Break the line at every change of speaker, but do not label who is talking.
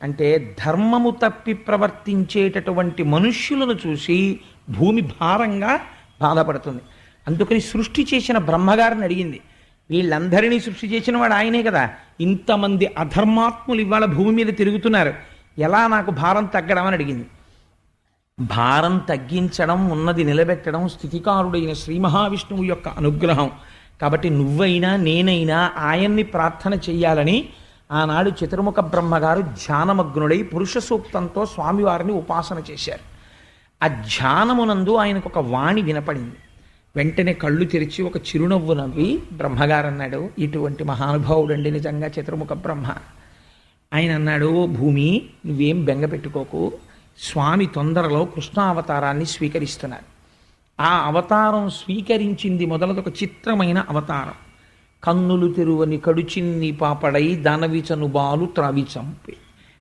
అంటే ధర్మము తప్పి ప్రవర్తించేటటువంటి మనుష్యులను చూసి భూమి భారంగా బాధపడుతుంది. అందుకని సృష్టి చేసిన బ్రహ్మగారిని అడిగింది, వీళ్ళందరినీ సృష్టి చేసిన వాడు ఆయనే కదా, ఇంతమంది అధర్మాత్ములు ఇవాళ భూమి మీద తిరుగుతున్నారు, ఎలా నాకు భారం తగ్గడం అని అడిగింది. భారం తగ్గించడం, ఉన్నది నిలబెట్టడం స్థితికారుడైన శ్రీ మహావిష్ణువు యొక్క అనుగ్రహం. కాబట్టి నువ్వైనా నేనైనా ఆయన్ని ప్రార్థన చెయ్యాలని ఆనాడు చతుర్ముఖ బ్రహ్మగారు ధ్యానమగ్నుడై పురుష సూక్తంతో స్వామివారిని ఉపాసన చేశారు. ఆ ధ్యానమునందు ఆయనకు ఒక వాణి వినపడింది. వెంటనే కళ్ళు తెరిచి ఒక చిరునవ్వు నవ్వి బ్రహ్మగారు అన్నాడు, ఇటువంటి మహానుభావుడండి నిజంగా చతుర్ముఖ బ్రహ్మ. ఆయన అన్నాడు, ఓ భూమి, నువ్వేం బెంగ పెట్టుకోకు, స్వామి తొందరలో కృష్ణావతారాన్ని స్వీకరిస్తున్నారు. ఆ అవతారం స్వీకరించింది మొదలదొక చిత్రమైన అవతారం. కన్నులు తెరువని కడుచిన్ని పాపడై దానవిచను బాలు త్రావి చంపే.